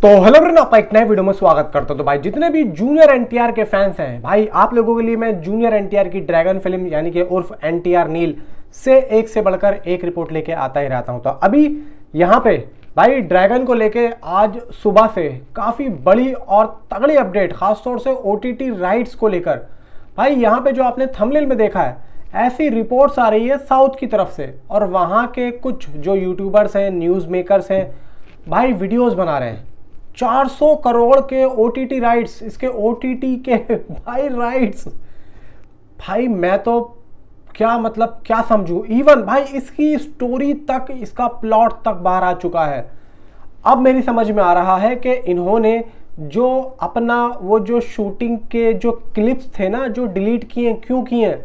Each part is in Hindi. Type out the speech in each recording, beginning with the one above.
तो हेलो फ्रेंड, आपका एक नए वीडियो में स्वागत करता हूं। तो भाई जितने भी जूनियर एनटीआर के फैंस हैं, भाई आप लोगों के लिए मैं जूनियर एनटीआर की ड्रैगन फिल्म यानी कि उर्फ एनटीआर नील से बढ़कर एक रिपोर्ट लेके आता ही रहता हूं। तो अभी यहाँ पे भाई ड्रैगन को लेके आज सुबह से काफी बड़ी और तगड़ी अपडेट, खासतौर से ओटीटी राइट्स को लेकर। भाई यहाँ पे जो आपने थंबनेल में देखा है, ऐसी रिपोर्ट्स आ रही है साउथ की तरफ से, और वहाँ के कुछ जो यूट्यूबर्स हैं, न्यूज़ मेकर्स हैं, भाई वीडियोस बना रहे हैं 400 करोड़ के ओटीटी राइट्स, इसके ओटीटी के भाई राइट्स। भाई मैं तो क्या समझूं। इवन भाई इसकी स्टोरी तक, इसका प्लॉट तक बाहर आ चुका है। अब मेरी समझ में आ रहा है कि इन्होंने जो अपना वो जो शूटिंग के जो क्लिप्स थे ना, जो डिलीट किए, क्यों किए,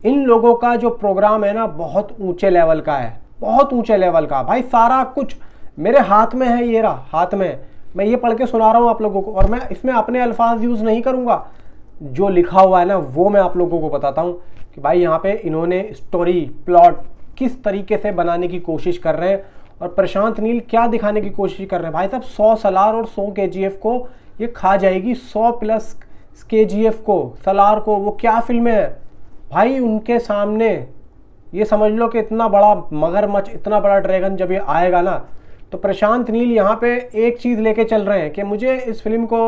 इन लोगों का जो प्रोग्राम है ना बहुत ऊंचे लेवल का है, बहुत ऊंचे लेवल का। भाई सारा कुछ मेरे हाथ में है, ये रहा हाथ में, मैं ये पढ़ के सुना रहा हूँ आप लोगों को, और मैं इसमें अपने अल्फाज यूज़ नहीं करूँगा, जो लिखा हुआ है ना वो मैं आप लोगों को बताता हूँ कि भाई यहाँ पे इन्होंने स्टोरी प्लॉट किस तरीके से बनाने की कोशिश कर रहे हैं, और प्रशांत नील क्या दिखाने की कोशिश कर रहे हैं। भाई साहब 100 सलार और 100 केजीएफ को ये खा जाएगी, 100 प्लस केजीएफ को, सलार को। वो क्या फिल्में हैं भाई उनके सामने। ये समझ लो कि इतना बड़ा मगरमच्छ, इतना बड़ा ड्रैगन जब ये आएगा ना, तो प्रशांत नील यहाँ पे एक चीज़ लेके चल रहे हैं कि मुझे इस फिल्म को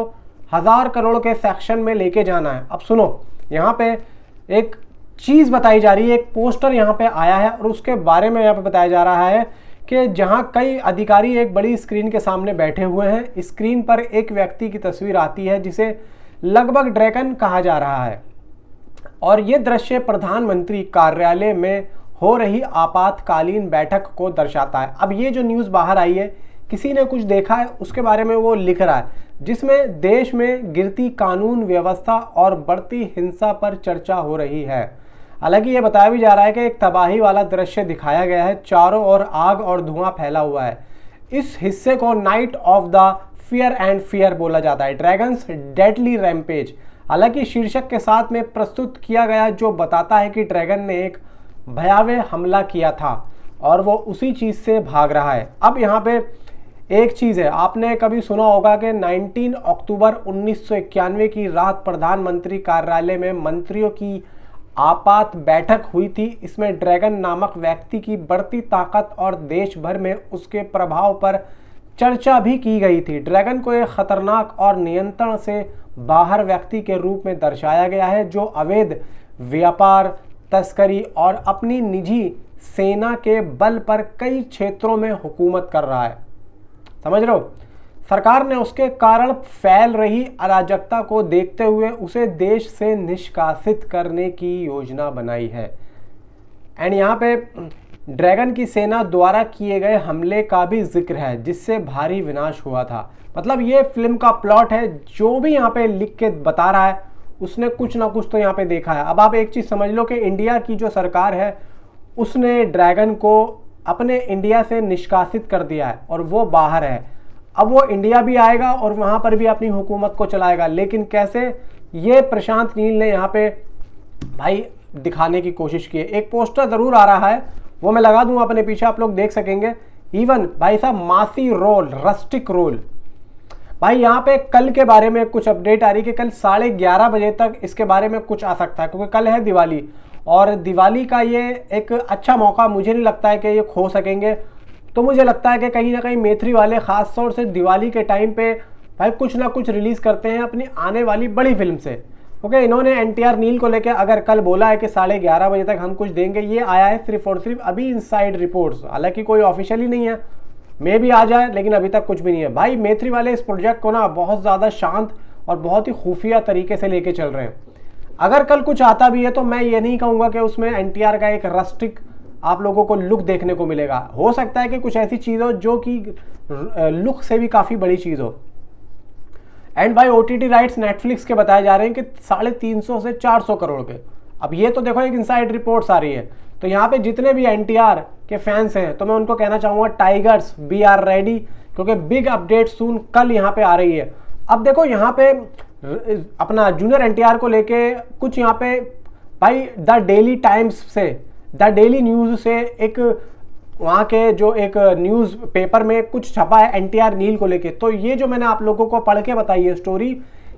1000 करोड़ के सेक्शन में लेके जाना है। अब सुनो, यहाँ पे एक चीज़ बताई जा रही है, एक पोस्टर यहाँ पे आया है, और उसके बारे में यहाँ पे बताया जा रहा है कि जहाँ कई अधिकारी एक बड़ी स्क्रीन के सामने बैठे हुए हैं। स्क्रीन पर एक व्यक्ति की तस्वीर आती है जिसे लगभग ड्रैगन कहा जा रहा है, और ये दृश्य प्रधानमंत्री कार्यालय में हो रही आपातकालीन बैठक को दर्शाता है। अब ये जो न्यूज़ बाहर आई है, किसी ने कुछ देखा है उसके बारे में वो लिख रहा है, जिसमें देश में गिरती कानून व्यवस्था और बढ़ती हिंसा पर चर्चा हो रही है। हालांकि ये बताया भी जा रहा है कि एक तबाही वाला दृश्य दिखाया गया है, चारों ओर आग और धुआं फैला हुआ है। इस हिस्से को night of the fear and fear बोला जाता है, ड्रैगन्स डेडली रैम्पेज। हालांकि शीर्षक के साथ में प्रस्तुत किया गया जो बताता है कि ड्रैगन ने एक भयावह हमला किया था और वो उसी चीज़ से भाग रहा है। अब यहाँ पे एक चीज़ है, आपने कभी सुना होगा कि 19 अक्टूबर 1991 की रात प्रधानमंत्री कार्यालय में मंत्रियों की आपात बैठक हुई थी। इसमें ड्रैगन नामक व्यक्ति की बढ़ती ताकत और देश भर में उसके प्रभाव पर चर्चा भी की गई थी। ड्रैगन को एक खतरनाक और नियंत्रण से बाहर व्यक्ति के रूप में दर्शाया गया है, जो अवैध व्यापार, तस्करी और अपनी निजी सेना के बल पर कई क्षेत्रों में हुकूमत कर रहा है। समझ रहे हो? सरकार ने उसके कारण फैल रही अराजकता को देखते हुए उसे देश से निष्कासित करने की योजना बनाई है। एंड यहाँ पे ड्रैगन की सेना द्वारा किए गए हमले का भी जिक्र है, जिससे भारी विनाश हुआ था। मतलब ये फिल्म का प्लॉट है, जो भी यहाँ पे लिख के बता रहा है उसने कुछ ना कुछ तो यहाँ पे देखा है। अब आप एक चीज़ समझ लो कि इंडिया की जो सरकार है उसने ड्रैगन को अपने इंडिया से निष्कासित कर दिया है, और वो बाहर है। अब वो इंडिया भी आएगा और वहाँ पर भी अपनी हुकूमत को चलाएगा, लेकिन कैसे, ये प्रशांत नील ने यहाँ पे भाई दिखाने की कोशिश की है। एक पोस्टर ज़रूर आ रहा है, वो मैं लगा दूँ अपने पीछे, आप लोग देख सकेंगे। इवन भाई साहब मासी रोल, रस्टिक रोल। भाई यहाँ पे कल के बारे में कुछ अपडेट आ रही है कि कल 11:30 बजे तक इसके बारे में कुछ आ सकता है, क्योंकि कल है दिवाली, और दिवाली का ये एक अच्छा मौका मुझे नहीं लगता है कि ये खो सकेंगे। तो मुझे लगता है कि कहीं ना कहीं मेथरी वाले ख़ास तौर से दिवाली के टाइम पे भाई कुछ ना कुछ रिलीज़ करते हैं अपनी आने वाली बड़ी फिल्म से। ओके, इन्होंने एनटीआर नील को लेकर अगर कल बोला है कि 11:30 बजे तक हम कुछ देंगे, ये आया है सिर्फ और सिर्फ अभी इनसाइड रिपोर्ट्स, हालांकि कोई ऑफिशियली नहीं है, मे भी आ जाए, लेकिन अभी तक कुछ भी नहीं है। भाई मेथरी वाले इस प्रोजेक्ट को ना बहुत ज़्यादा शांत और बहुत ही खुफिया तरीके से लेके चल रहे हैं। अगर कल कुछ आता भी है तो मैं ये नहीं कहूँगा कि उसमें एनटीआर का एक रस्टिक आप लोगों को लुक देखने को मिलेगा। हो सकता है कि कुछ ऐसी चीज़ हो जो कि लुक से भी काफ़ी बड़ी चीज़ हो। एंड भाई ओटीटी राइट्स नेटफ्लिक्स के बताए जा रहे हैं कि 350 से 400 करोड़ के। अब ये तो देखो एक इनसाइड रिपोर्ट्स आ रही है, तो यहाँ पे जितने भी एनटीआर के फैंस हैं तो मैं उनको कहना चाहूँगा, टाइगर्स बी आर रेडी, क्योंकि बिग अपडेट सून कल यहाँ पे आ रही है। अब देखो यहाँ पे अपना जूनियर एनटीआर को लेके कुछ यहाँ पे भाई द डेली टाइम्स से, द डेली न्यूज़ से एक वहाँ के जो एक न्यूज़ पेपर में कुछ छपा है एनटीआर नील को लेके। तो ये जो मैंने आप लोगों को पढ़ के बताई है स्टोरी,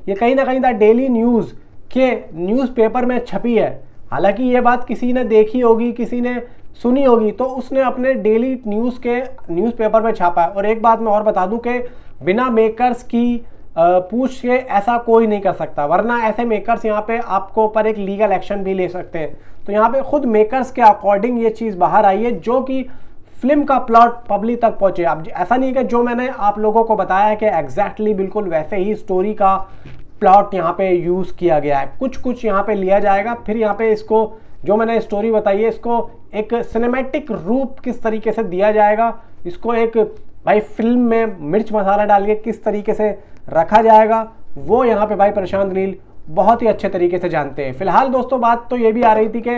ये कहीं ना कहीं द डेली न्यूज़ के न्यूज़पेपर में छपी है। हालांकि ये बात किसी ने देखी होगी, किसी ने सुनी होगी, तो उसने अपने डेली न्यूज़ के न्यूज़पेपर में छापा है। और एक बात मैं और बता दूं कि बिना मेकर्स की पूछ के ऐसा कोई नहीं कर सकता, वरना ऐसे मेकर्स यहाँ पे आपको ऊपर एक लीगल एक्शन भी ले सकते हैं। तो यहाँ पे खुद मेकर्स के अकॉर्डिंग ये चीज़ बाहर आई है, जो कि फिल्म का प्लॉट पब्लिक तक पहुंचे। अब ऐसा नहीं है कि जो मैंने आप लोगों को बताया है कि एग्जैक्टली बिल्कुल वैसे ही स्टोरी का प्लॉट यहाँ पे यूज़ किया गया है, कुछ कुछ यहाँ पे लिया जाएगा, फिर यहाँ पे इसको जो मैंने स्टोरी बताई है इसको एक सिनेमैटिक रूप किस तरीके से दिया जाएगा, इसको एक भाई फिल्म में मिर्च मसाला डाल के किस तरीके से रखा जाएगा, वो यहाँ पे भाई प्रशांत नील बहुत ही अच्छे तरीके से जानते हैं। फिलहाल दोस्तों बात तो ये भी आ रही थी कि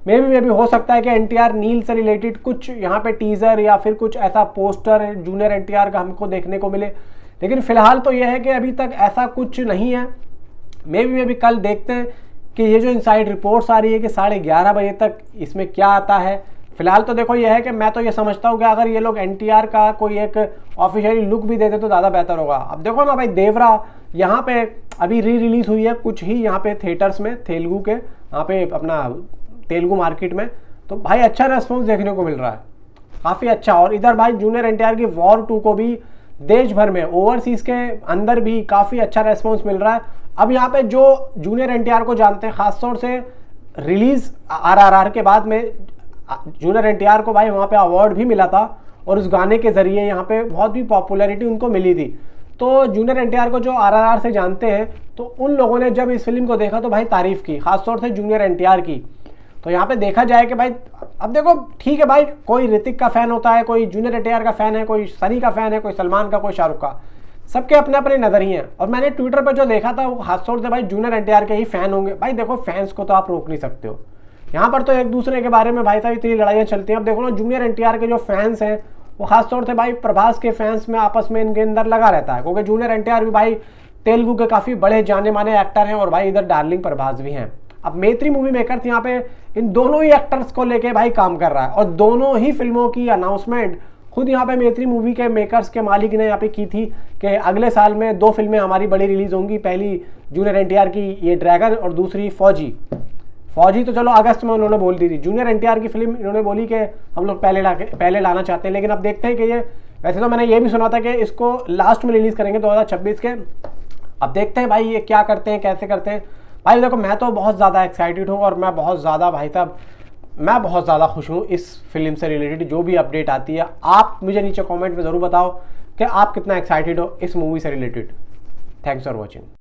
मे भी हो सकता है कि एनटीआर नील से रिलेटेड कुछ यहाँ पे टीजर या फिर कुछ ऐसा पोस्टर जूनियर एनटीआर का हमको देखने को मिले, लेकिन फिलहाल तो यह है कि अभी तक ऐसा कुछ नहीं है। मे भी कल देखते हैं कि ये जो इनसाइड रिपोर्ट्स आ रही है कि 11:30 बजे तक इसमें क्या आता है। फिलहाल तो देखो ये है कि मैं तो ये समझता हूँ कि अगर ये लोग एनटीआर का कोई एक ऑफिशियली लुक भी देते तो ज़्यादा बेहतर होगा। अब देखो ना भाई, देवरा यहाँ पे अभी रिलीज हुई है कुछ ही यहाँ पे थिएटर्स में, तेलुगु के यहाँ पे अपना तेलुगु मार्केट में, तो भाई अच्छा रेस्पॉन्स देखने को मिल रहा है, काफ़ी अच्छा। और इधर भाई जूनियर एनटीआर की वॉर 2 को भी देश भर में ओवरसीज के अंदर भी काफ़ी अच्छा रेस्पॉन्स मिल रहा है। अब यहाँ पे जो जूनियर एनटीआर को जानते हैं, खासतौर से रिलीज RRR के बाद में जूनियर एनटीआर को भाई वहाँ पे अवार्ड भी मिला था और उस गाने के जरिए यहाँ पे बहुत भी पॉपुलैरिटी उनको मिली थी। तो जूनियर एनटीआर को जो RRR से जानते हैं, तो उन लोगों ने जब इस फिल्म को देखा तो भाई तारीफ की, खासतौर से जूनियर एनटीआर की। तो यहाँ पे देखा जाए कि भाई अब देखो ठीक है भाई, कोई ऋतिक का फैन होता है, कोई जूनियर एनटीआर का फैन है, कोई सनी का फैन है, कोई सलमान का, कोई शाहरुख का, सबके अपने अपने नज़रिए हैं। और मैंने ट्विटर पर जो देखा था वो खासतौर से भाई जूनियर एनटीआर के ही फैन होंगे। भाई देखो फैंस को तो आप रोक नहीं सकते हो, यहाँ पर तो एक दूसरे के बारे में भाई साहब इतनी लड़ाइयाँ चलती हैं। अब देखो ना जूनियर एनटीआर के जो फैंस हैं वो खासतौर से भाई प्रभास के फैंस में आपस में इनके अंदर लगा रहता है, क्योंकि जूनियर एनटीआर भी भाई तेलुगु के काफ़ी बड़े जाने माने एक्टर हैं और भाई इधर डार्लिंग प्रभास भी हैं। अब मैत्री मूवी मेकर्स यहाँ पे इन दोनों ही एक्टर्स को लेके भाई काम कर रहा है और दोनों ही फिल्मों की अनाउंसमेंट खुद यहाँ पे मैत्री मूवी के मेकर्स के मालिक ने यहाँ पे की थी कि अगले साल में 2 फिल्में हमारी बड़ी रिलीज होंगी। पहली जूनियर एनटीआर की ये ड्रैगन और दूसरी फौजी तो चलो अगस्त में उन्होंने बोल दी थी। जूनियर एनटीआर की फिल्म इन्होंने बोली कि हम लोग पहले लाना चाहते हैं, लेकिन अब देखते हैं कि ये, वैसे तो मैंने ये भी सुना था कि इसको लास्ट में रिलीज़ करेंगे 2026 के। अब देखते हैं भाई ये क्या करते हैं, कैसे करते हैं। भाई देखो मैं तो बहुत ज़्यादा एक्साइटेड हूँ और मैं बहुत ज़्यादा भाई साहब मैं बहुत ज़्यादा खुश हूँ इस फिल्म से रिलेटेड जो भी अपडेट आती है। आप मुझे नीचे कमेंट में ज़रूर बताओ कि आप कितना एक्साइटेड हो इस मूवी से रिलेटेड। Thanks for watching.